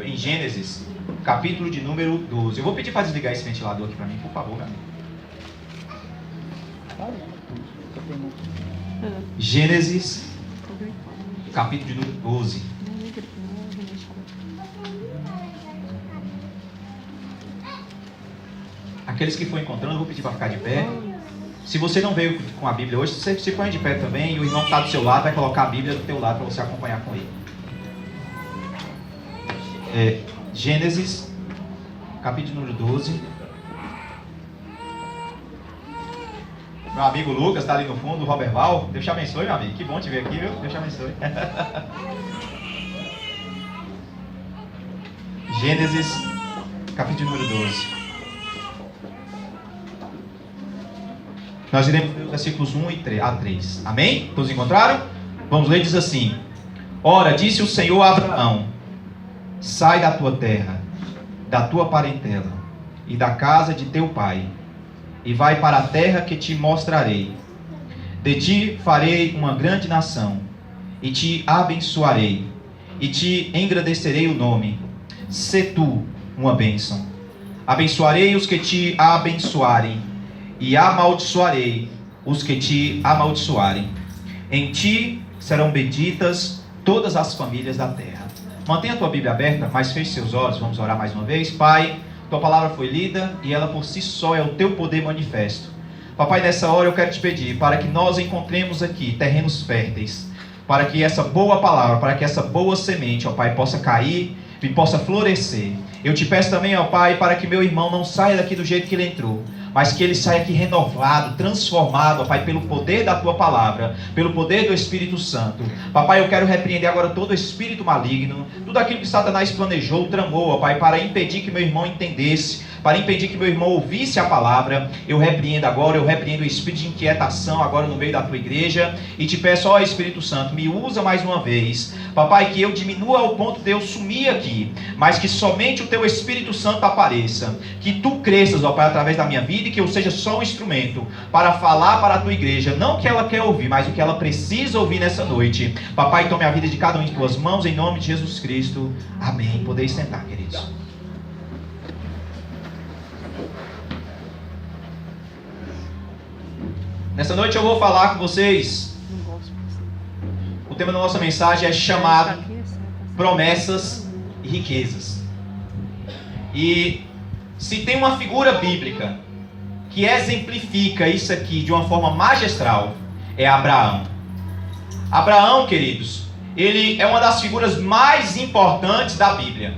Em Gênesis, capítulo de número 12. Eu vou pedir para desligar esse ventilador aqui para mim, por favor, meu amigo. Gênesis, capítulo de número 12. Aqueles que for encontrando, eu vou pedir para ficar de pé. Se você não veio com a Bíblia hoje, você se põe de pé também, e o irmão que está do seu lado vai colocar a Bíblia do teu lado para você acompanhar com ele. Gênesis, capítulo número 12. Meu amigo Lucas está ali no fundo, o Robert Val. Deus te abençoe, meu amigo. Que bom te ver aqui, viu? Deus te abençoe. Gênesis, capítulo número 12. Nós iremos ler os versículos 1 a 3. Amém? Todos encontraram? Vamos ler, diz assim: Ora, disse o Senhor a Abraão: sai da tua terra, da tua parentela e da casa de teu pai, e vai para a terra que te mostrarei. De ti farei uma grande nação, e te abençoarei, e te engrandecerei o nome. Sê tu uma bênção. Abençoarei os que te abençoarem, e amaldiçoarei os que te amaldiçoarem. Em ti serão benditas todas as famílias da terra. Mantenha a tua Bíblia aberta, mas feche seus olhos. Vamos orar mais uma vez. Pai, tua palavra foi lida e ela por si só é o teu poder manifesto. Papai, nessa hora eu quero te pedir para que nós encontremos aqui terrenos férteis, para que essa boa palavra, para que essa boa semente, ó Pai, possa cair e possa florescer. Eu te peço também, ó Pai, para que meu irmão não saia daqui do jeito que ele entrou, mas que ele saia aqui renovado, transformado, ó Pai, pelo poder da Tua palavra, pelo poder do Espírito Santo. Papai, eu quero repreender agora todo espírito maligno, tudo aquilo que Satanás planejou, tramou, ó Pai, para impedir que meu irmão entendesse, para impedir que meu irmão ouvisse a palavra. Eu repreendo agora, eu repreendo o espírito de inquietação agora no meio da Tua igreja, e te peço, ó Espírito Santo, me usa mais uma vez, Papai, que eu diminua ao ponto de eu sumir aqui, mas que somente o Teu Espírito Santo apareça, que Tu cresças, ó Pai, através da minha vida, e que eu seja só um instrumento para falar para a Tua igreja, não o que ela quer ouvir, mas o que ela precisa ouvir nessa noite. Papai, tome a vida de cada um em Tuas mãos, em nome de Jesus Cristo. Amém. Podeis sentar, queridos. Nessa noite eu vou falar com vocês. O tema da nossa mensagem é chamado Promessas e Riquezas. E se tem uma figura bíblica que exemplifica isso aqui de uma forma magistral, é Abraão. Abraão, queridos, ele é uma das figuras mais importantes da Bíblia.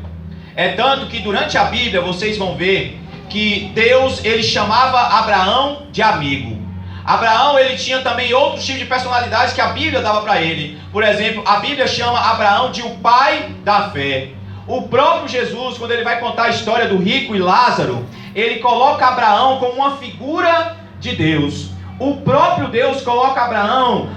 É tanto que durante a Bíblia vocês vão ver que Deus, ele chamava Abraão de amigo. Abraão, ele tinha também outros tipos de personalidades que a Bíblia dava para ele. Por exemplo, a Bíblia chama Abraão de o pai da fé. O próprio Jesus, quando ele vai contar a história do rico e Lázaro, ele coloca Abraão como uma figura de Deus. O próprio Deus coloca Abraão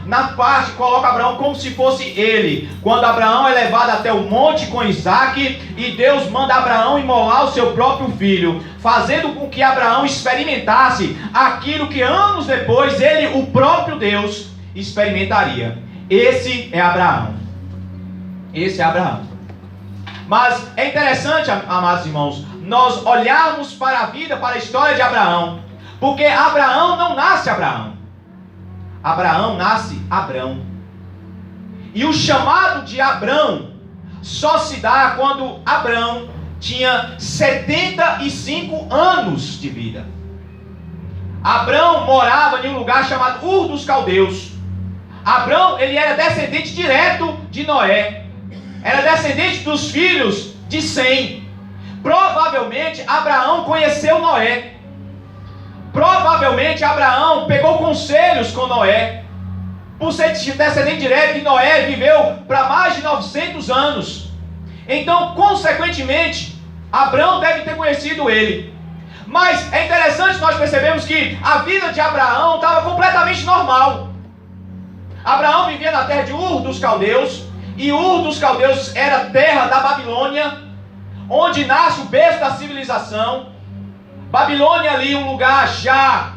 coloca Abraão como se fosse ele. Quando Abraão é levado até o monte com Isaac, e Deus manda Abraão imolar o seu próprio filho, fazendo com que Abraão experimentasse aquilo que anos depois ele, o próprio Deus, experimentaria. Esse é Abraão. Esse é Abraão. Mas é interessante, amados irmãos, nós olharmos para a vida, para a história de Abraão, porque Abraão não nasce Abraão. Abraão nasce Abrão. E o chamado de Abrão só se dá quando Abrão tinha 75 anos de vida. Abrão morava em um lugar chamado Ur dos Caldeus. Abrão, ele era descendente direto de Noé. Era descendente dos filhos de Sem. Provavelmente Abraão conheceu Noé. Provavelmente Abraão pegou conselhos com Noé. Por ser descendente direto de Noé, viveu para mais de 900 anos. Então, consequentemente, Abraão deve ter conhecido ele. Mas é interessante nós percebemos que a vida de Abraão estava completamente normal. Abraão vivia na terra de Ur dos Caldeus. E Ur dos Caldeus era terra da Babilônia, onde nasce o berço da civilização. Babilônia ali, um lugar já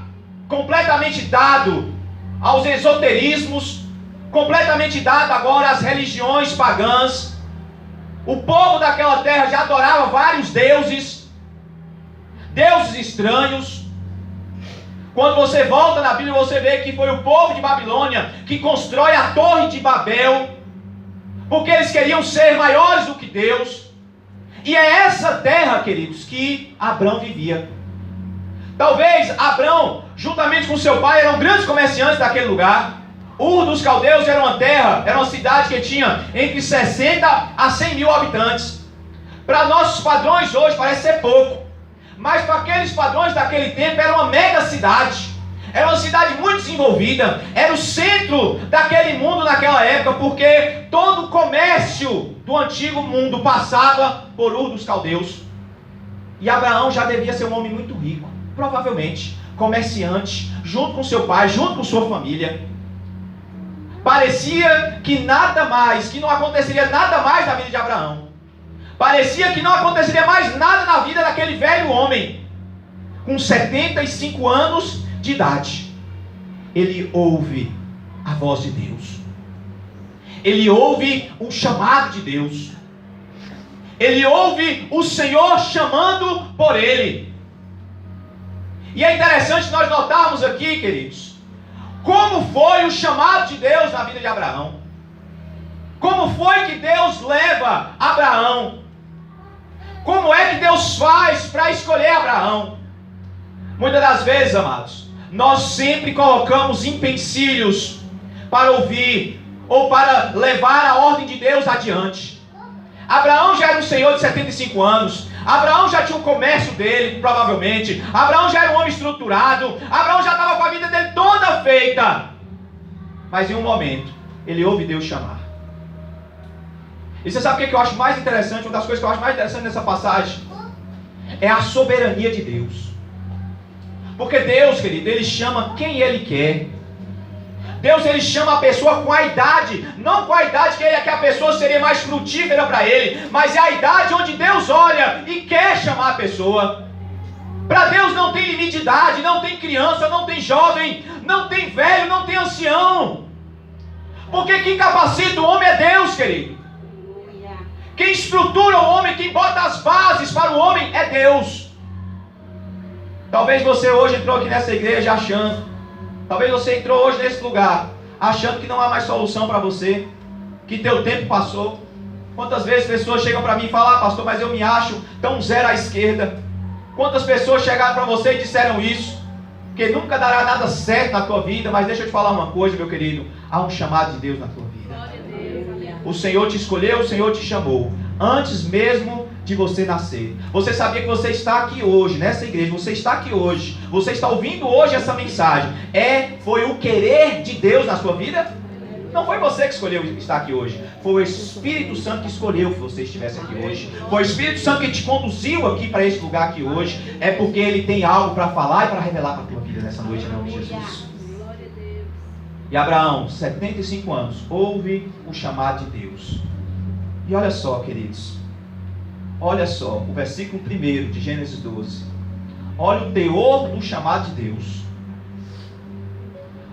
completamente dado aos esoterismos, completamente dado agora às religiões pagãs. O povo daquela terra já adorava vários deuses estranhos. Quando você volta na Bíblia, você vê que foi o povo de Babilônia que constrói a Torre de Babel, porque eles queriam ser maiores do que Deus. E é essa terra, queridos, que Abrão vivia. Talvez Abrão, juntamente com seu pai, eram grandes comerciantes daquele lugar. Ur dos Caldeus era uma cidade que tinha entre 60 a 100 mil habitantes. Para nossos padrões hoje parece ser pouco, mas para aqueles padrões daquele tempo era uma mega cidade. Era uma cidade muito desenvolvida, era o centro daquele mundo naquela época, porque todo o comércio do antigo mundo passava por Ur dos Caldeus. E Abraão já devia ser um homem muito rico, provavelmente comerciante, junto com seu pai, junto com sua família. Parecia que nada mais, que não aconteceria nada mais na vida de Abraão. Parecia que não aconteceria mais nada na vida daquele velho homem, com 75 anos de idade. Ele ouve a voz de Deus. Ele ouve o chamado de Deus. Ele ouve o Senhor chamando por ele. E é interessante nós notarmos aqui, queridos, como foi o chamado de Deus na vida de Abraão. Como foi que Deus leva Abraão? Como é que Deus faz para escolher Abraão? Muitas das vezes, amados, nós sempre colocamos empecilhos para ouvir ou para levar a ordem de Deus adiante. Abraão já era um senhor de 75 anos. Abraão já tinha o comércio dele, provavelmente. Abraão já era um homem estruturado. Abraão já estava com a vida dele toda feita. Mas em um momento, ele ouve Deus chamar. E você sabe o que eu acho mais interessante? Uma das coisas que eu acho mais interessante nessa passagem é a soberania de Deus. Porque Deus, querido, Ele chama quem Ele quer. Deus, Ele chama a pessoa com a idade, não com a idade que a pessoa seria mais frutífera para Ele, mas é a idade onde Deus olha e quer chamar a pessoa. Para Deus não tem limite de idade, não tem criança, não tem jovem, não tem velho, não tem ancião. Porque quem capacita o homem é Deus, querido. Quem estrutura o homem, quem bota as bases para o homem é Deus. Talvez você hoje entrou aqui nessa igreja achando, talvez você entrou hoje nesse lugar achando que não há mais solução para você, que teu tempo passou. Quantas vezes pessoas chegam para mim e falam: pastor, mas eu me acho tão zero à esquerda. Quantas pessoas chegaram para você e disseram isso? Que nunca dará nada certo na tua vida. Mas deixa eu te falar uma coisa, meu querido, há um chamado de Deus na tua vida. O Senhor te escolheu, o Senhor te chamou, antes mesmo de você nascer. Você sabia que você está aqui hoje, nessa igreja, você está aqui hoje, você está ouvindo hoje essa mensagem, foi o querer de Deus na sua vida? Não foi você que escolheu estar aqui hoje, foi o Espírito Santo que escolheu que você estivesse aqui hoje, foi o Espírito Santo que te conduziu aqui para esse lugar aqui hoje, é porque Ele tem algo para falar e para revelar para a tua vida nessa noite, em nome de Jesus. E Abraão, 75 anos, ouve o chamado de Deus. E olha só, queridos, olha só, o versículo 1 de Gênesis 12. Olha o teor do chamado de Deus.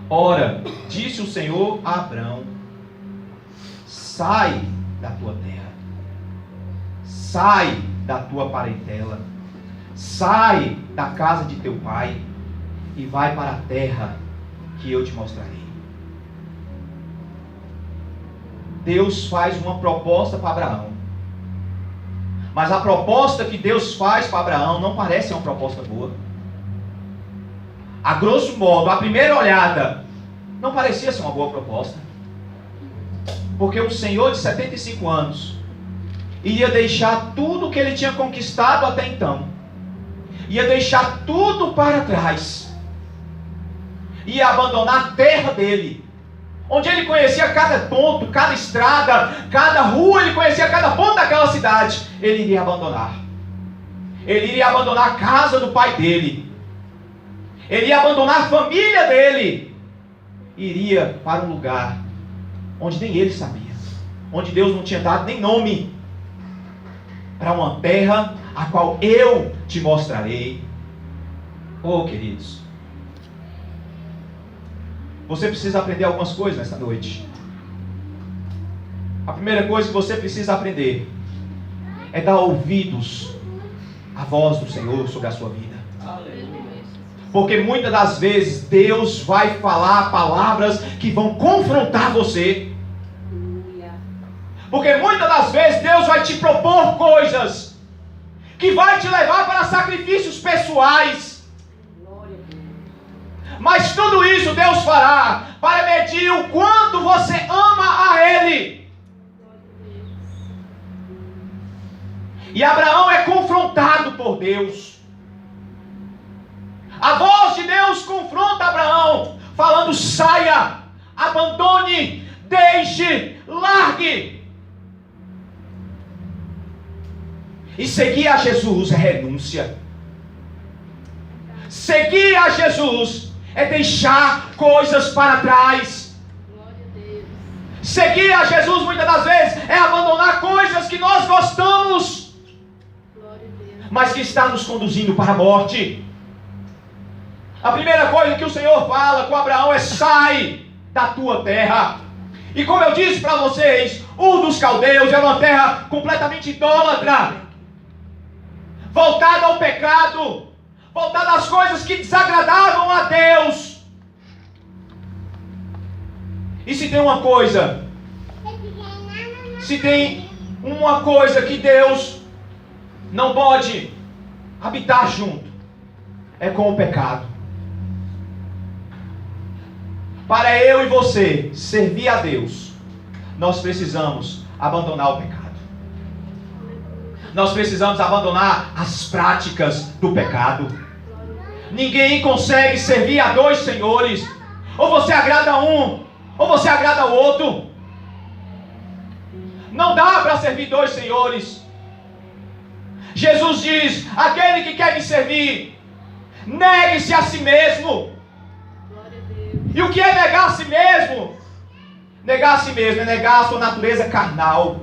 Ora, disse o Senhor a Abrão: sai da tua terra, sai da tua parentela, sai da casa de teu pai e vai para a terra que eu te mostrarei. Deus faz uma proposta para Abraão. Mas a proposta que Deus faz para Abraão não parece uma proposta boa. A grosso modo, à primeira olhada, não parecia ser uma boa proposta. Porque um senhor de 75 anos iria deixar tudo que ele tinha conquistado até então. Ia deixar tudo para trás. Ia abandonar a terra dele, onde ele conhecia cada ponto, cada estrada, cada rua, ele conhecia cada ponto daquela cidade. Ele iria abandonar. Ele iria abandonar a casa do pai dele. Ele ia abandonar a família dele. Iria para um lugar onde nem ele sabia, onde Deus não tinha dado nem nome, para uma terra a qual eu te mostrarei. Oh, queridos, você precisa aprender algumas coisas nessa noite. A primeira coisa que você precisa aprender é dar ouvidos à voz do Senhor sobre a sua vida. Porque muitas das vezes Deus vai falar palavras que vão confrontar você. Porque muitas das vezes Deus vai te propor coisas que vai te levar para sacrifícios pessoais. Mas tudo isso Deus fará para medir o quanto você ama a Ele. E Abraão é confrontado por Deus. A voz de Deus confronta Abraão, falando: saia, abandone, deixe, largue. E seguir a Jesus é renúncia. Seguir a Jesus é deixar coisas para trás. Seguir a Jesus muitas das vezes é abandonar coisas que nós gostamos, mas que está nos conduzindo para a morte. A primeira coisa que o Senhor fala com Abraão é: sai da tua terra. E como eu disse para vocês, Ur dos Caldeus era uma terra completamente idólatra, voltada ao pecado, voltada às coisas que desagradavam a Deus. E se tem uma coisa que Deus não pode habitar junto, é com o pecado. Para eu e você servir a Deus, nós precisamos abandonar o pecado. Nós precisamos abandonar as práticas do pecado. Ninguém consegue servir a dois senhores. Ou você agrada um, ou você agrada o outro. Não dá para servir dois senhores. Jesus diz: aquele que quer me servir, negue-se a si mesmo. E o que é negar a si mesmo? Negar a si mesmo é negar a sua natureza carnal.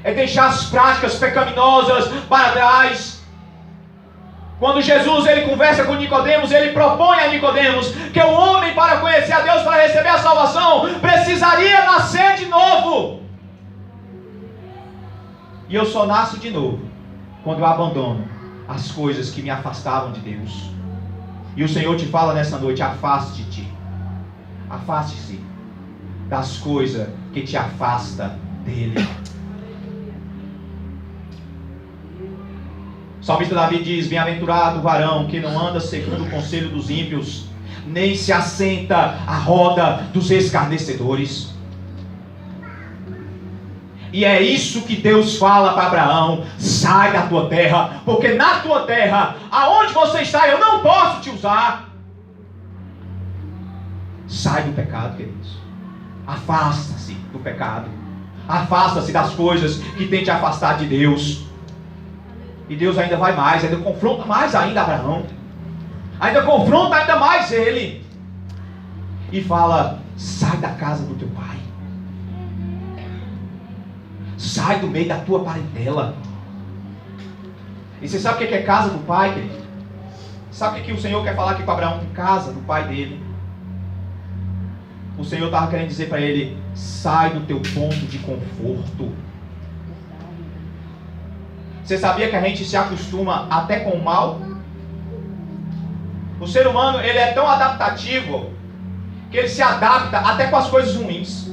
É deixar as práticas pecaminosas para trás. Quando Jesus ele conversa com Nicodemos, ele propõe a Nicodemos que o homem, para conhecer a Deus, para receber a salvação, precisaria nascer de novo. E eu só nasço de novo quando eu abandono as coisas que me afastavam de Deus. E o Senhor te fala nessa noite: afaste-te. Afaste-se das coisas que te afastam dele. O salmista Davi diz: bem-aventurado o varão que não anda segundo o conselho dos ímpios, nem se assenta à roda dos escarnecedores. E é isso que Deus fala para Abraão: sai da tua terra, porque na tua terra, aonde você está, eu não posso te usar. Sai do pecado, queridos. Afasta-se do pecado. Afasta-se das coisas que tem te afastar de Deus. E Deus ainda vai mais, ainda confronta mais ainda Abraão. Ainda confronta ainda mais ele. E fala: sai da casa do teu pai. Sai do meio da tua parentela. E você sabe o que é casa do pai, querido? Sabe o que o Senhor quer falar aqui para Abraão? Casa do pai dele. O Senhor estava querendo dizer para ele: sai do teu ponto de conforto. Você sabia que a gente se acostuma até com o mal? O ser humano ele é tão adaptativo que ele se adapta até com as coisas ruins.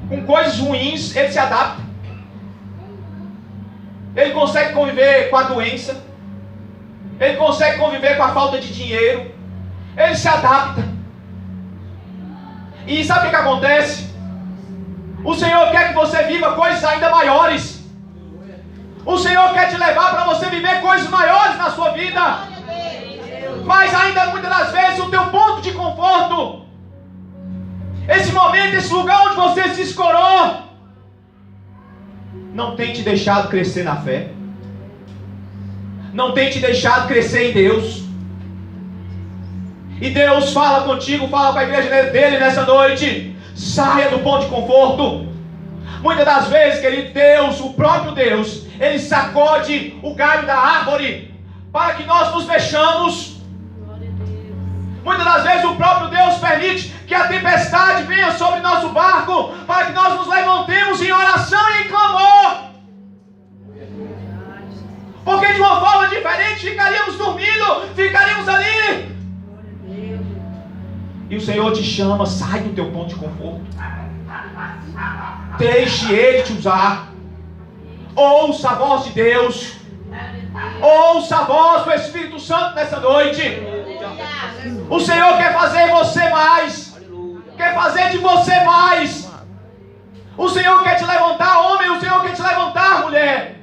Com coisas ruins ele se adapta. Ele consegue conviver com a doença. Ele consegue conviver com a falta de dinheiro. Ele se adapta. E sabe o que acontece? O Senhor quer que você viva coisas ainda maiores. O Senhor quer te levar para você viver coisas maiores na sua vida. Mas ainda muitas das vezes o teu ponto de conforto, esse momento, esse lugar onde você se escorou, não tem te deixado crescer na fé. Não tem te deixado crescer em Deus. E Deus fala contigo, fala com a igreja dele nessa noite: saia do ponto de conforto. Muitas das vezes, querido, Deus, o próprio Deus, Ele sacode o galho da árvore para que nós nos mexamos. Muitas das vezes o próprio Deus permite que a tempestade venha sobre nosso barco para que nós nos levantemos em oração e em clamor o Senhor te chama, sai do teu ponto de conforto. Deixe Ele te usar. Ouça a voz de Deus. Ouça a voz do Espírito Santo nessa noite. O Senhor quer fazer você mais. Quer fazer de você mais. O Senhor quer te levantar, homem. O Senhor quer te levantar, mulher.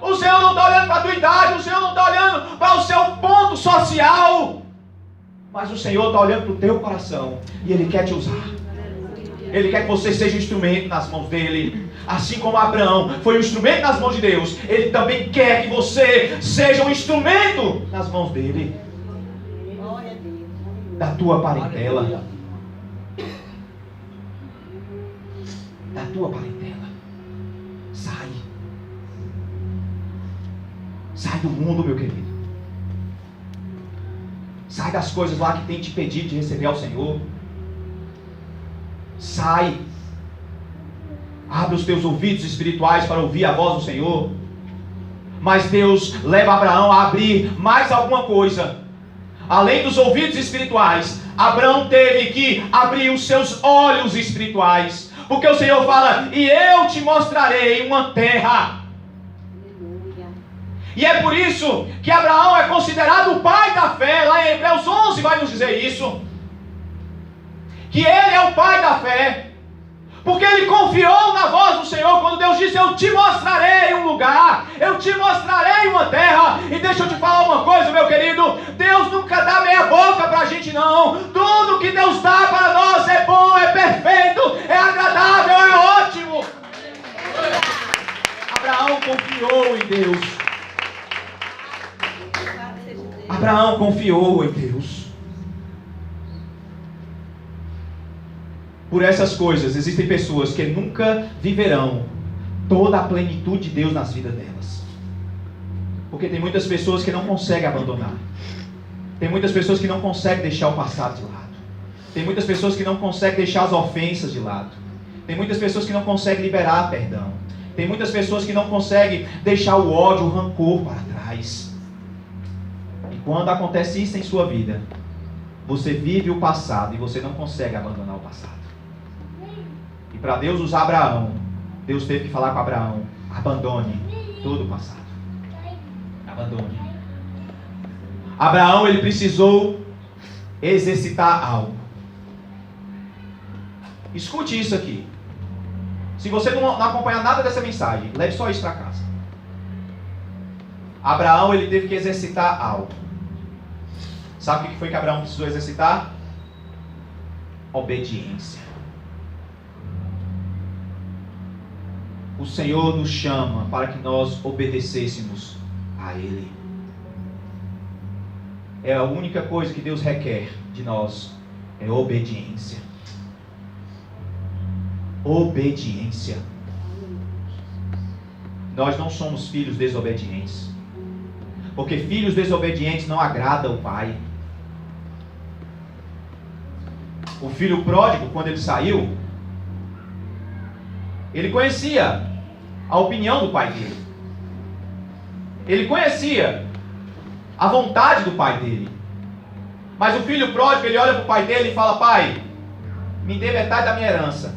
O Senhor não está olhando para a tua idade. O Senhor não está olhando para o seu ponto social. Mas o Senhor está olhando para o teu coração. E Ele quer te usar. Ele quer que você seja um instrumento nas mãos dEle. Assim como Abraão foi um instrumento nas mãos de Deus, Ele também quer que você seja um instrumento nas mãos dEle. Da tua parentela. Da tua parentela. Sai. Sai do mundo, meu querido. Sai das coisas lá que tem te impedido de receber ao Senhor. Sai. Abre os teus ouvidos espirituais para ouvir a voz do Senhor. Mas Deus leva Abraão a abrir mais alguma coisa. Além dos ouvidos espirituais, Abraão teve que abrir os seus olhos espirituais. Porque o Senhor fala: e eu te mostrarei uma terra. E é por isso que Abraão é considerado o pai da fé. Lá em Hebreus 11 vai nos dizer isso. Que ele é o pai da fé. Porque ele confiou na voz do Senhor quando Deus disse: eu te mostrarei um lugar, eu te mostrarei uma terra. E deixa eu te falar uma coisa, meu querido: Deus nunca dá meia boca para a gente, não. Tudo que Deus dá para nós é bom, é perfeito, é agradável, é ótimo. Abraão confiou em Deus. Abraão confiou em Deus. Por essas coisas, existem pessoas que nunca viverão toda a plenitude de Deus nas vidas delas. Porque tem muitas pessoas que não conseguem abandonar. Tem muitas pessoas que não conseguem deixar o passado de lado. Tem muitas pessoas que não conseguem deixar as ofensas de lado. Tem muitas pessoas que não conseguem liberar perdão. Tem muitas pessoas que não conseguem deixar o ódio, o rancor para trás. E quando acontece isso em sua vida, você vive o passado e você não consegue abandonar o passado. E para Deus usar Abraão, Deus teve que falar com Abraão: abandone todo o passado. Abandone. Abraão, ele precisou exercitar algo. Escute isso aqui. Se você não acompanhar nada dessa mensagem, leve só isso para casa. Abraão, ele teve que exercitar algo. Sabe o que foi que Abraão precisou exercitar? Obediência. O Senhor nos chama para que nós obedecêssemos a Ele. É a única coisa que Deus requer de nós, é obediência. Obediência. Nós não somos filhos desobedientes, porque filhos desobedientes não agradam o pai. O filho pródigo, quando ele saiu, ele conhecia a opinião do pai dele. Ele conhecia a vontade do pai dele. Mas o filho pródigo, ele olha para o pai dele e fala: pai, me dê metade da minha herança,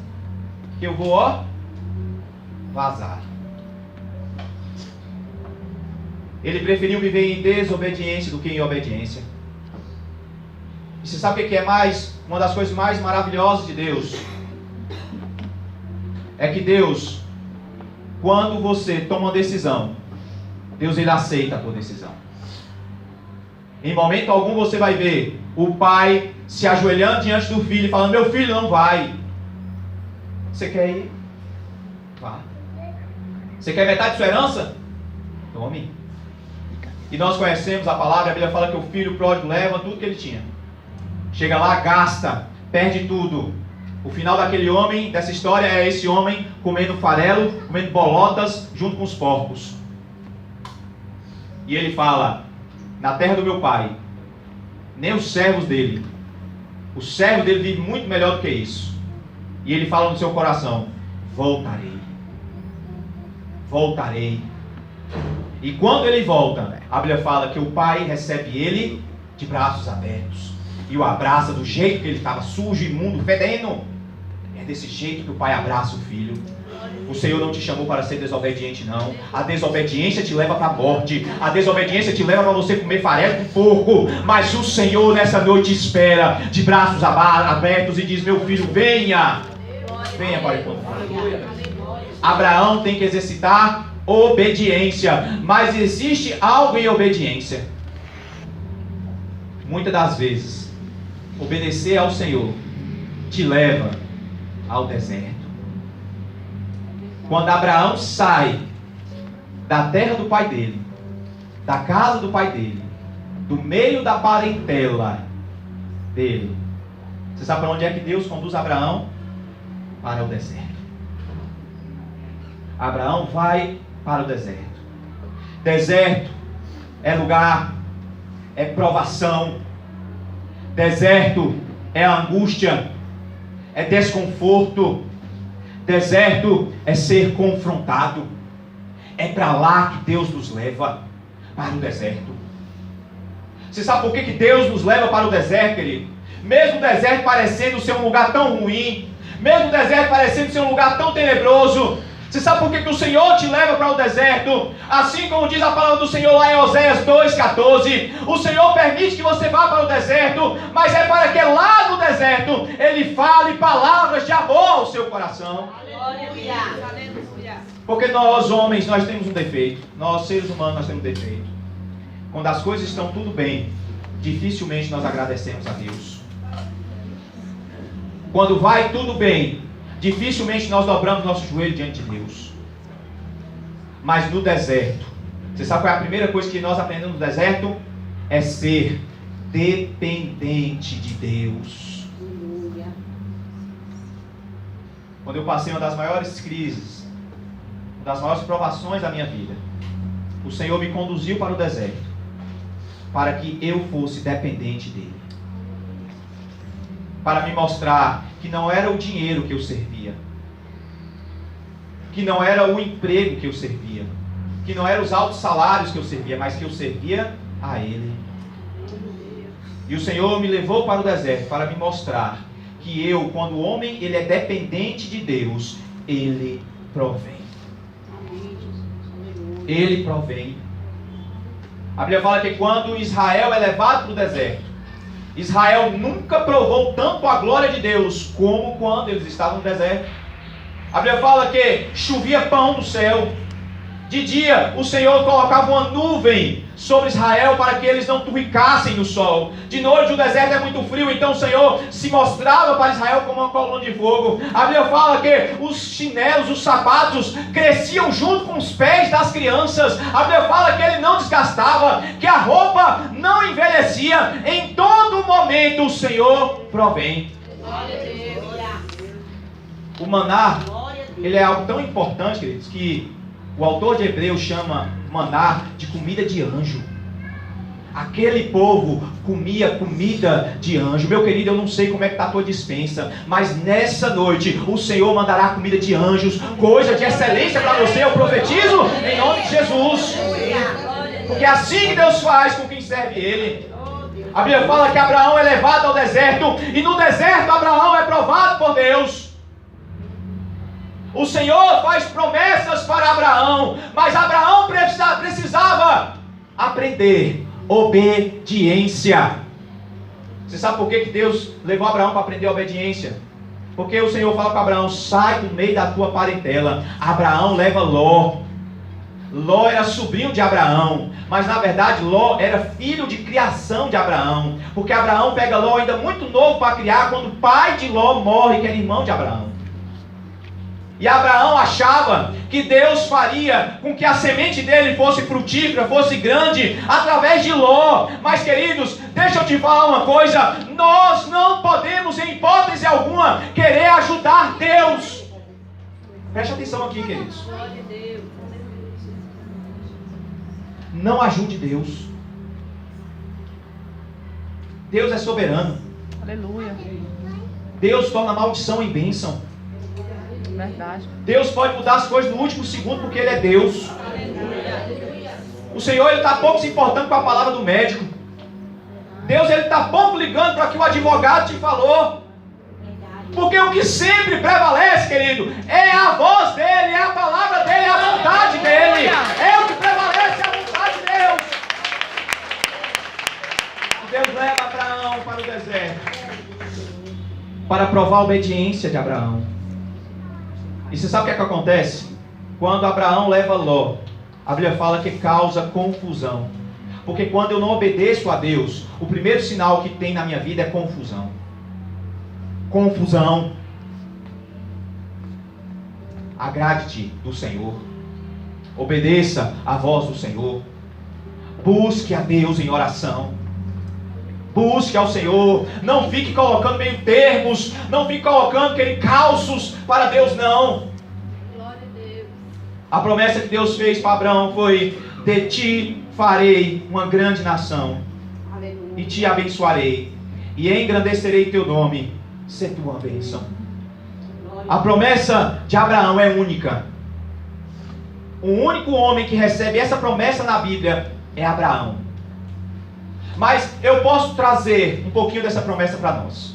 que eu vou, vazar. Ele preferiu viver em desobediência do que em obediência. E você sabe o que é mais? Uma das coisas mais maravilhosas de Deus é que Deus, quando você toma uma decisão, Deus, ele aceita a tua decisão. Em momento algum você vai ver o pai se ajoelhando diante do filho e falando: meu filho, não vai. Você quer ir? Vá. Você quer metade de sua herança? Tome. E nós conhecemos a palavra, a Bíblia fala que o filho pródigo leva tudo que ele tinha. Chega lá, gasta, perde tudo. O final daquele homem, dessa história, é esse homem comendo farelo, comendo bolotas junto com os porcos. E ele fala: na terra do meu pai, nem os servos dele, o servo dele vive muito melhor do que isso. E ele fala no seu coração: voltarei. Voltarei. E quando ele volta, a Bíblia fala que o pai recebe ele de braços abertos. e o abraça do jeito que ele estava, sujo, imundo, fedendo. É desse jeito que o pai abraça o filho. O Senhor não te chamou para ser desobediente, não. A desobediência te leva para a morte. A desobediência te leva para você comer farelo de porco. Mas o Senhor nessa noite espera de braços abertos e diz: meu filho, venha. Venha para o encontro. Abraão tem que exercitar obediência. Mas existe algo em obediência. Muitas das vezes, obedecer ao Senhor te leva ao deserto. Quando Abraão sai da terra do pai dele, da casa do pai dele, do meio da parentela dele, você sabe para onde é que Deus conduz Abraão? Para o deserto. Abraão vai para o deserto. Deserto é lugar, é provação. Deserto é angústia, é desconforto. Deserto é ser confrontado. É para lá que Deus nos leva, para o deserto. Você sabe por que Deus nos leva para o deserto, querido? Mesmo o deserto parecendo ser um lugar tão ruim, mesmo o deserto parecendo ser um lugar tão tenebroso, você sabe por que o Senhor te leva para o deserto? Assim como diz a palavra do Senhor lá em Oséias 2,14, o Senhor permite que você vá para o deserto, mas é para que lá no deserto Ele fale palavras de amor ao seu coração. Porque nós homens, nós temos um defeito. Nós seres humanos, nós temos um defeito. Quando as coisas estão tudo bem, dificilmente nós agradecemos a Deus. Quando vai tudo bem, dificilmente nós dobramos nosso joelho diante de Deus. Mas no deserto, você sabe qual é a primeira coisa que nós aprendemos no deserto? É ser dependente de Deus. Quando eu passei uma das maiores crises, uma das maiores provações da minha vida, o Senhor me conduziu para o deserto, para que eu fosse dependente dEle. Para me mostrar que não era o dinheiro que eu servia, que não era o emprego que eu servia, que não eram os altos salários que eu servia, mas que eu servia a Ele. E o Senhor me levou para o deserto para me mostrar que eu, quando o homem ele é dependente de Deus, Ele provém. Ele provém. A Bíblia fala que quando Israel é levado para o deserto, Israel nunca provou tanto a glória de Deus como quando eles estavam no deserto. A Bíblia fala que chovia pão do céu. De dia o Senhor colocava uma nuvem sobre Israel para que eles não turricassem no sol. De noite o deserto é muito frio, então o Senhor se mostrava para Israel como uma coluna de fogo. A Bíblia fala que os chinelos, os sapatos cresciam junto com os pés das crianças. A Bíblia fala que ele não desgastava, que a roupa não envelhecia. Em todo momento o Senhor provém. O maná, ele é algo tão importante, queridos, que o autor de Hebreus chama maná de comida de anjo. Aquele povo comia comida de anjo. Meu querido, eu não sei como é que está a tua despensa, mas nessa noite o Senhor mandará comida de anjos, coisa de excelência para você. Eu profetizo em nome de Jesus. Porque é assim que Deus faz com quem serve Ele. A Bíblia fala que Abraão é levado ao deserto, e no deserto Abraão é provado por Deus. O Senhor faz promessas para Abraão, mas Abraão precisava aprender obediência. Você sabe por que Deus levou Abraão para aprender obediência? Porque o Senhor fala para Abraão: sai do meio da tua parentela. Abraão leva Ló. Ló era sobrinho de Abraão, mas na verdade Ló era filho de criação de Abraão, porque Abraão pega Ló ainda muito novo para criar, quando o pai de Ló morre, que era irmão de Abraão. E Abraão achava que Deus faria com que a semente dele fosse frutífera, fosse grande, através de Ló. Mas queridos, deixa eu te falar uma coisa: nós não podemos, em hipótese alguma, querer ajudar Deus. Preste atenção aqui, queridos. Não ajude Deus. Deus é soberano. Aleluia. Deus torna maldição em bênção. Verdade. Deus pode mudar as coisas no último segundo, porque Ele é Deus. O Senhor está pouco se importando com a palavra do médico. Deus está pouco ligando para o que o advogado te falou. Porque o que sempre prevalece, querido, é a voz dele, é a palavra dele, é a vontade dele. É o que prevalece, é a vontade de Deus. Deus leva Abraão para o deserto para provar a obediência de Abraão. E você sabe o que acontece? Quando Abraão leva Ló, a Bíblia fala que causa confusão. Porque quando eu não obedeço a Deus, o primeiro sinal que tem na minha vida é confusão. Confusão. Agrade-te do Senhor. Obedeça a voz do Senhor. Busque a Deus em oração. Busque ao Senhor. Não fique colocando meio termos. Não fique colocando calços para Deus, não. Glória a Deus. A promessa que Deus fez para Abraão foi: de ti farei uma grande nação. Aleluia. E te abençoarei. E engrandecerei teu nome. Ser tua bênção. A promessa de Abraão é única. O único homem que recebe essa promessa na Bíblia é Abraão. Mas eu posso trazer um pouquinho dessa promessa para nós.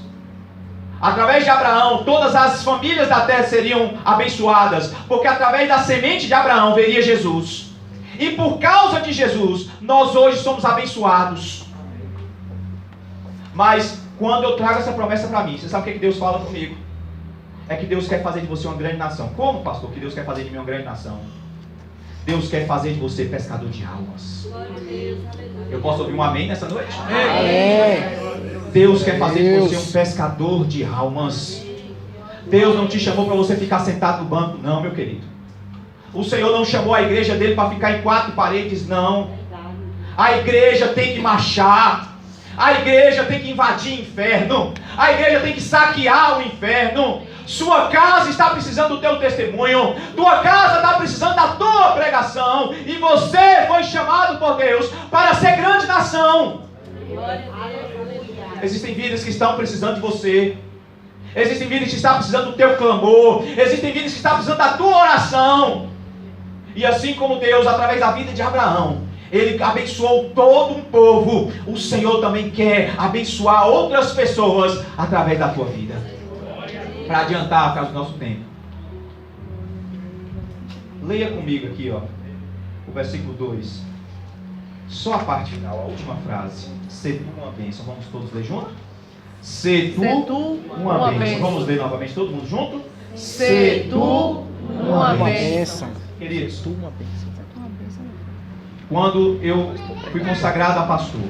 Através de Abraão, todas as famílias da terra seriam abençoadas, porque através da semente de Abraão veria Jesus. E por causa de Jesus, nós hoje somos abençoados. Mas quando eu trago essa promessa para mim, você sabe o que Deus fala comigo? É que Deus quer fazer de você uma grande nação. Como, pastor, que Deus quer fazer de mim uma grande nação? Deus quer fazer de você pescador de almas. Glória a Deus. Aleluia. Eu posso ouvir um amém nessa noite? Amém. Deus quer fazer de você um pescador de almas. Deus não te chamou para você ficar sentado no banco, não, meu querido. O Senhor não chamou a igreja dele para ficar em quatro paredes, não. A igreja tem que marchar. A igreja tem que invadir o inferno. A igreja tem que saquear o inferno. Sua casa está precisando do teu testemunho. Tua casa está precisando da tua pregação. E você foi chamado por Deus para ser grande nação. Glória a Deus. Aleluia. Existem vidas que estão precisando de você. Existem vidas que estão precisando do teu clamor. Existem vidas que estão precisando da tua oração. E assim como Deus, através da vida de Abraão, Ele abençoou todo um povo, o Senhor também quer abençoar outras pessoas através da tua vida. Para adiantar, por causa do nosso tempo. Leia comigo aqui, ó, o versículo 2. Só a parte final, a última frase. Se tu uma bênção. Vamos todos ler junto? Se tu uma bênção. Vamos ler novamente, todo mundo junto? Se tu uma Uma bênção. bênção. Queridos, Uma bênção. quando eu fui consagrado a pastor,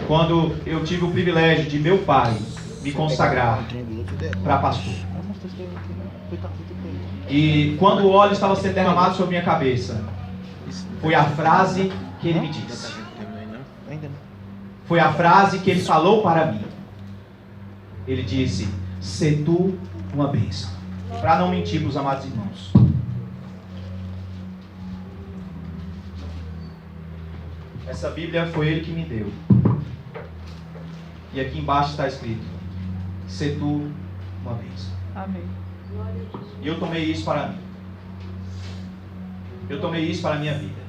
quando eu tive o privilégio de meu pai me consagrar para pastor, e quando o óleo estava sendo derramado sobre minha cabeça, foi a frase que ele me disse. Foi a frase que ele falou para mim. Ele disse: se tu uma bênção. Para não mentir para os amados irmãos. Essa Bíblia foi ele que me deu. E aqui embaixo está escrito: se tu uma bênção. Amém. E eu tomei isso para mim. Eu tomei isso para a minha vida.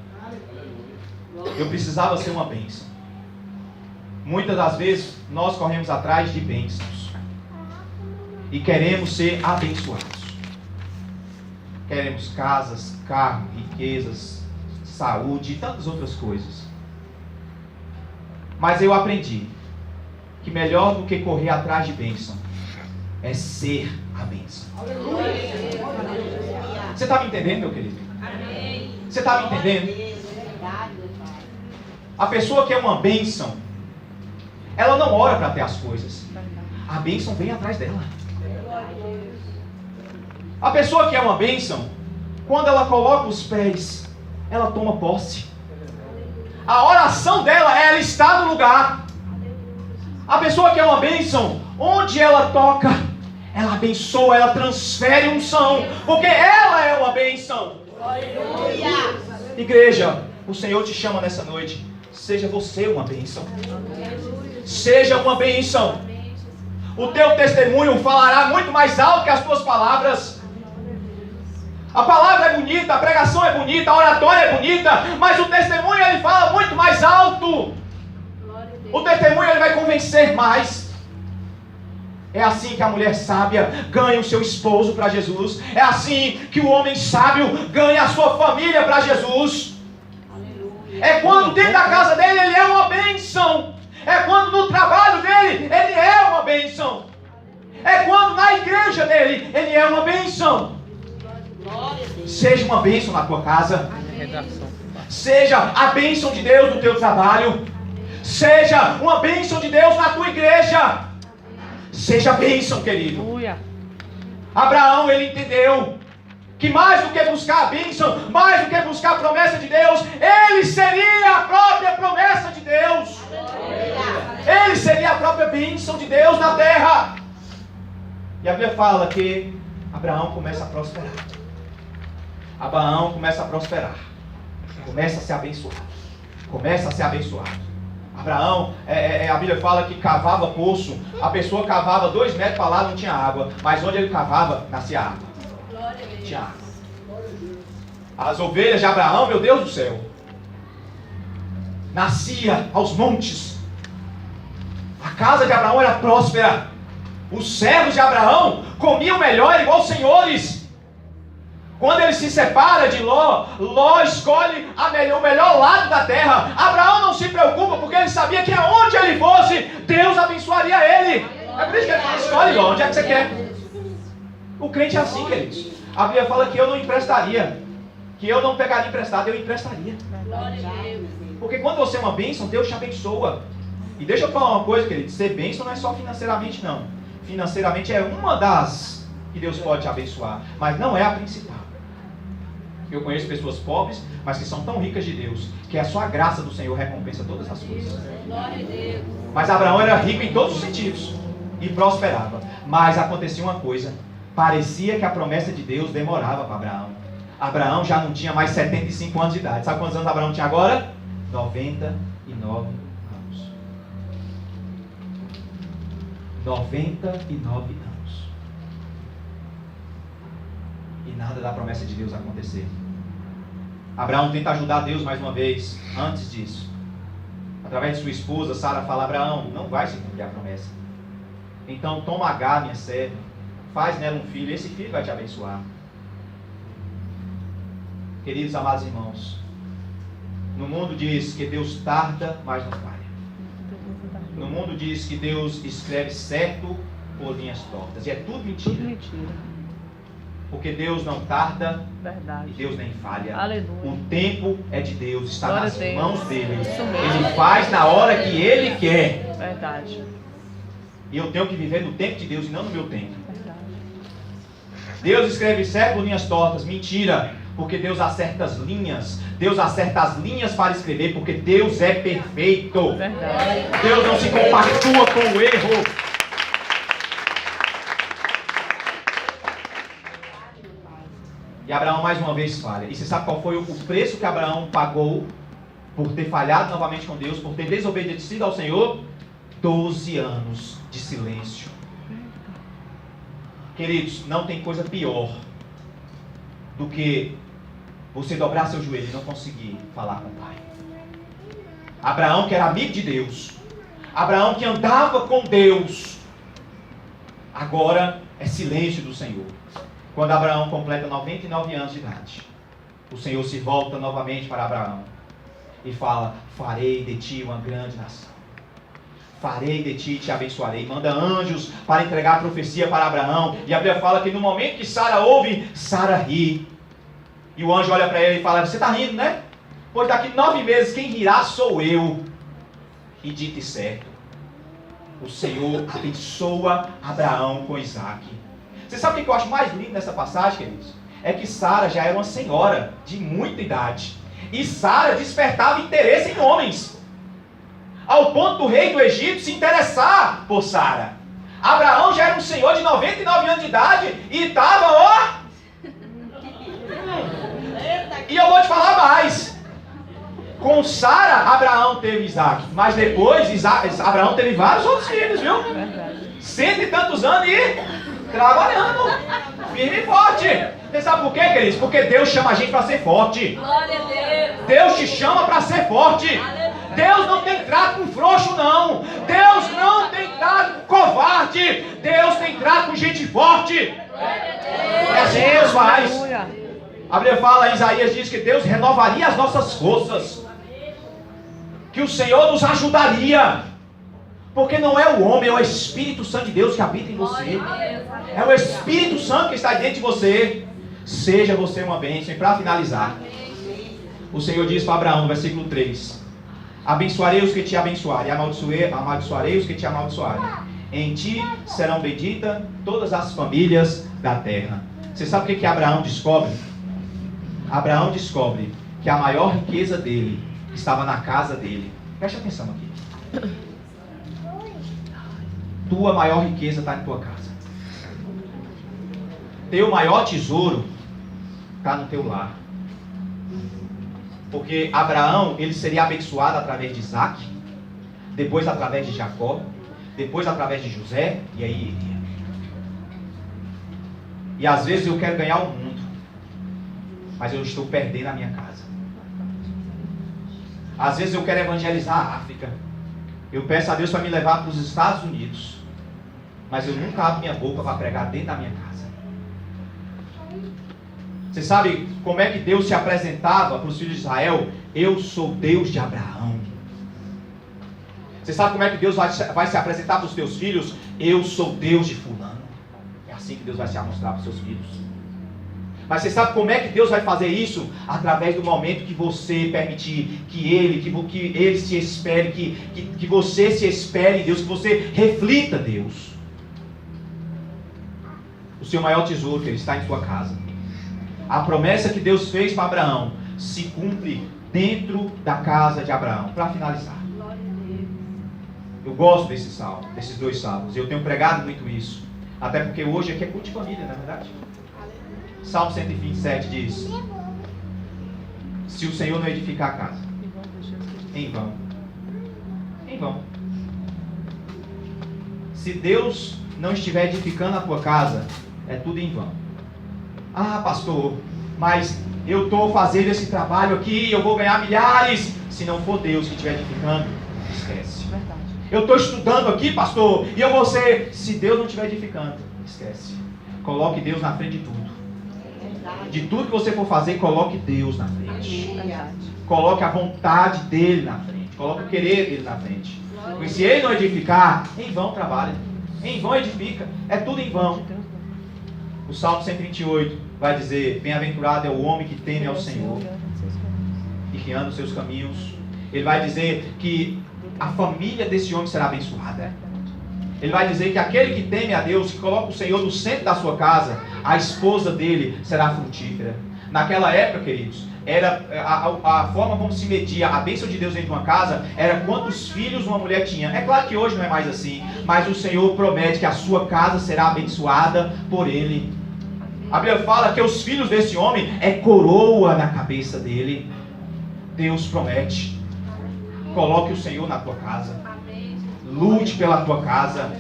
Eu precisava ser uma bênção. Muitas das vezes nós corremos atrás de bênçãos. E queremos ser abençoados. Queremos casas, carro, riquezas, saúde e tantas outras coisas. Mas eu aprendi que melhor do que correr atrás de bênção é ser a bênção. Você está me entendendo, meu querido? Você está me entendendo? A pessoa que é uma bênção, ela não ora para ter as coisas. A bênção vem atrás dela. A pessoa que é uma bênção, quando ela coloca os pés, ela toma posse. A oração dela é ela estar no lugar. A pessoa que é uma bênção, onde ela toca, ela abençoa, ela transfere unção, porque ela é uma bênção. Igreja, o Senhor te chama nessa noite. Seja você uma bênção. Seja uma bênção. O teu testemunho falará muito mais alto que as tuas palavras. A palavra é bonita, a pregação é bonita, a oratória é bonita, mas o testemunho ele fala muito mais alto. O testemunho ele vai convencer mais. É assim que a mulher sábia ganha o seu esposo para Jesus. É assim que o homem sábio ganha a sua família para Jesus. É quando dentro da casa dele ele é uma bênção. É quando no trabalho dele ele é uma bênção. É quando na igreja dele ele é uma bênção. Seja uma bênção na tua casa. Seja a bênção de Deus no teu trabalho. Seja uma bênção de Deus na tua igreja. Seja bênção, querido. Abraão, ele entendeu que mais do que buscar a bênção, mais do que buscar a promessa de Deus, ele seria a própria promessa de Deus. Ele seria a própria bênção de Deus na terra. E a Bíblia fala que Abraão começa a prosperar. Abraão começa a prosperar. Começa a ser abençoado. Começa a ser abençoado. Abraão, a Bíblia fala que cavava poço. A pessoa cavava 2 metros para lá, não tinha água. Mas onde ele cavava, nascia água. Tinha água. As ovelhas de Abraão, meu Deus do céu, nascia aos montes. A casa de Abraão era próspera. Os servos de Abraão comiam melhor, igual os senhores. Quando ele se separa de Ló, Ló escolhe o melhor lado da terra. Abraão não se preocupa, porque ele sabia que aonde ele fosse, Deus abençoaria ele. É por isso que ele fala, escolhe Ló, onde é que você quer? O crente é assim, queridos. A Bíblia fala que eu não emprestaria, que eu não pegaria emprestado, eu emprestaria. Porque quando você é uma bênção, Deus te abençoa. E deixa eu falar uma coisa, querido, ser bênção não é só financeiramente, não. Financeiramente é uma das que Deus pode te abençoar, mas não é a principal. Eu conheço pessoas pobres, mas que são tão ricas de Deus, que a sua graça do Senhor recompensa todas as coisas. Mas Abraão era rico em todos os sentidos e prosperava. Mas acontecia uma coisa, parecia que a promessa de Deus demorava para Abraão. Abraão já não tinha mais 75 anos de idade. Sabe quantos anos Abraão tinha agora? 99 anos. 99 anos. E nada da promessa de Deus acontecer. Abraão tenta ajudar Deus mais uma vez. Antes disso, através de sua esposa, Sara fala: Abraão, não vai se cumprir a promessa. Então toma Agar, minha serva, faz nela um filho, esse filho vai te abençoar. Queridos amados irmãos, no mundo diz que Deus tarda, mas não falha. No mundo diz que Deus escreve certo por linhas tortas. E é tudo mentira. Tudo mentira. Porque Deus não tarda. Verdade. E Deus nem falha. Aleluia. O tempo é de Deus, está Glória nas mãos dele. Ele faz na hora que ele quer. Verdade. E eu tenho que viver no tempo de Deus e não no meu tempo. Verdade. Deus escreve certo por linhas tortas. Mentira. Porque Deus acerta as linhas. Deus acerta as linhas para escrever, porque Deus é perfeito. Verdade. Deus não se compactua com o erro. E Abraão mais uma vez falha. E você sabe qual foi o preço que Abraão pagou por ter falhado novamente com Deus, por ter desobedecido ao Senhor? 12 anos de silêncio. Queridos, não tem coisa pior do que você dobrar seu joelho e não conseguir falar com o Pai. Abraão, que era amigo de Deus, Abraão que andava com Deus, agora é silêncio do Senhor. Quando Abraão completa 99 anos de idade, o Senhor se volta novamente para Abraão e fala: farei de ti uma grande nação. Farei de ti e te abençoarei. Manda anjos para entregar a profecia para Abraão. E a Bíblia fala que no momento que Sara ouve, Sara ri. E o anjo olha para ele e fala: você está rindo, né? Pois daqui 9 meses quem rirá sou eu. E dito e certo, o Senhor abençoa Abraão com Isaac. Você sabe o que eu acho mais lindo nessa passagem, queridos? É que Sara já era uma senhora de muita idade. E Sara despertava interesse em homens. Ao ponto do rei do Egito se interessar por Sara. Abraão já era um senhor de 99 anos de idade e estava, ó... E eu vou te falar mais. Com Sara, Abraão teve Isaac. Mas depois, Abraão teve vários outros filhos, viu? 100 e tantos anos e... trabalhando, firme e forte. Você sabe por quê, queridos? Porque Deus chama a gente para ser forte. Glória a Deus. Deus te chama para ser forte. Deus não tem trato com frouxo, não. Deus não tem trato com covarde. Deus tem trato com gente forte. É assim que Deus faz. A Bíblia fala, Isaías diz que Deus renovaria as nossas forças, que o Senhor nos ajudaria, porque não é o homem, é o Espírito Santo de Deus que habita em você. É o Espírito Santo que está dentro de você. Seja você uma bênção. E para finalizar, o Senhor diz para Abraão, no versículo 3: abençoarei os que te abençoarem, amaldiçoarei os que te amaldiçoarem. Em ti serão benditas todas as famílias da terra. Você sabe o que Abraão descobre? Abraão descobre que a maior riqueza dele estava na casa dele. Preste atenção aqui. Tua maior riqueza está em tua casa. Teu maior tesouro está no teu lar. Porque Abraão, ele seria abençoado através de Isaac, depois através de Jacó, depois através de José, e aí iria. E às vezes eu quero ganhar o mundo, mas eu estou perdendo a minha casa. Às vezes eu quero evangelizar a África. Eu peço a Deus para me levar para os Estados Unidos, mas eu nunca abro minha boca para pregar dentro da minha casa. Você sabe como é que Deus se apresentava para os filhos de Israel? Eu sou Deus de Abraão. Você sabe como é que Deus vai se apresentar para os teus filhos? Eu sou Deus de fulano. É assim que Deus vai se mostrar para os seus filhos. Mas você sabe como é que Deus vai fazer isso? Através do momento que você permitir que Ele se espere, que você se espere em Deus, que você reflita Deus. O seu maior tesouro, que ele está em sua casa. A promessa que Deus fez para Abraão se cumpre dentro da casa de Abraão. Para finalizar, eu gosto desse salmo, desses dois salmos. Eu tenho pregado muito isso. Até porque hoje aqui é culto de família, não é verdade? Salmo 127 diz: se o Senhor não edificar a casa, em vão. Em vão. Se Deus não estiver edificando a tua casa, é tudo em vão. Ah, pastor, mas eu estou fazendo esse trabalho aqui, eu vou ganhar milhares. Se não for Deus que estiver edificando, esquece. Verdade. Eu estou estudando aqui, pastor, e eu vou ser... Se Deus não estiver edificando, esquece. Coloque Deus na frente de tudo. De tudo que você for fazer, coloque Deus na frente. Verdade. Coloque a vontade dele na frente. Coloque o querer dele na frente. Porque se ele não edificar, em vão trabalha. Em vão edifica. É tudo em vão. O Salmo 128 vai dizer: bem-aventurado é o homem que teme ao Senhor e que anda os seus caminhos. Ele vai dizer que a família desse homem será abençoada. Ele vai dizer que aquele que teme a Deus, que coloca o Senhor no centro da sua casa, a esposa dele será frutífera. Naquela época, queridos, era a forma como se media a bênção de Deus dentro de uma casa, era quantos filhos uma mulher tinha. É claro que hoje não é mais assim, mas o Senhor promete que a sua casa será abençoada por ele. A Bíblia fala que os filhos desse homem é coroa na cabeça dele. Deus promete. Coloque o Senhor na tua casa. Lute pela tua casa.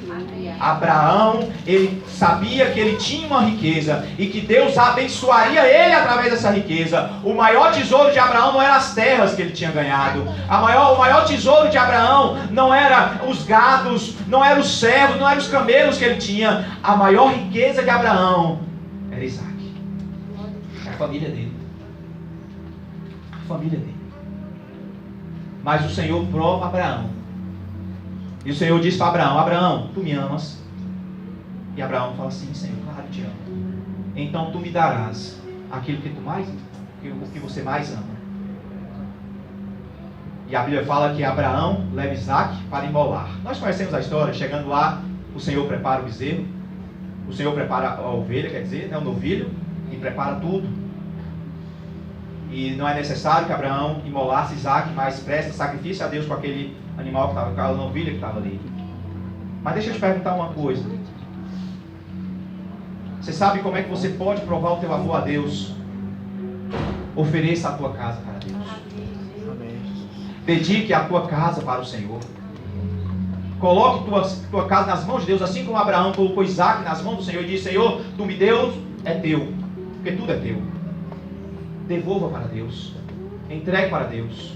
Abraão, ele sabia que ele tinha uma riqueza e que Deus abençoaria ele através dessa riqueza. O maior tesouro de Abraão não eram as terras que ele tinha ganhado. O maior tesouro de Abraão não era os gados, não eram os servos, não eram os camelos que ele tinha. A maior riqueza de Abraão era Isaac. A família dele. A família dele. Mas o Senhor prova Abraão. E o Senhor diz para Abraão: Abraão, tu me amas? E Abraão fala assim: Senhor, claro, te amo. Então tu me darás aquilo que que você mais ama. E a Bíblia fala que Abraão leva Isaac para imolar. Nós conhecemos a história. Chegando lá, o Senhor prepara o bezerro. O Senhor prepara a ovelha, quer dizer, o novilho, e prepara tudo. E não é necessário que Abraão imolasse Isaac, mas presta sacrifício a Deus com aquele animal que estava, com aquela novilha que estava ali. Mas deixa eu te perguntar uma coisa. Você sabe como é que você pode provar o teu amor a Deus? Ofereça a tua casa para Deus. Dedique a tua casa para o Senhor. Coloque tua casa nas mãos de Deus, assim como Abraão colocou Isaac nas mãos do Senhor e disse: Senhor, tu me deu, é teu, porque tudo é teu. Devolva para Deus. Entregue para Deus.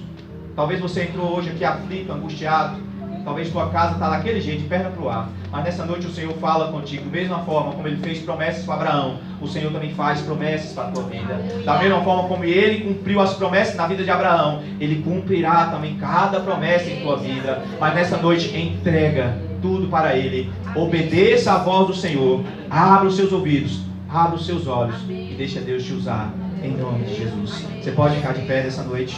Talvez você entrou hoje aqui aflito, angustiado. Talvez tua casa está daquele jeito, de perna para o ar. Mas nessa noite o Senhor fala contigo. Da mesma forma como Ele fez promessas para Abraão, o Senhor também faz promessas para a tua vida. Da mesma forma como Ele cumpriu as promessas na vida de Abraão, Ele cumprirá também cada promessa em tua vida. Mas nessa noite entrega tudo para Ele. Obedeça a voz do Senhor. Abra os seus ouvidos, abra os seus olhos e deixa Deus te usar. Em nome de Jesus. Você pode ficar de pé nessa noite.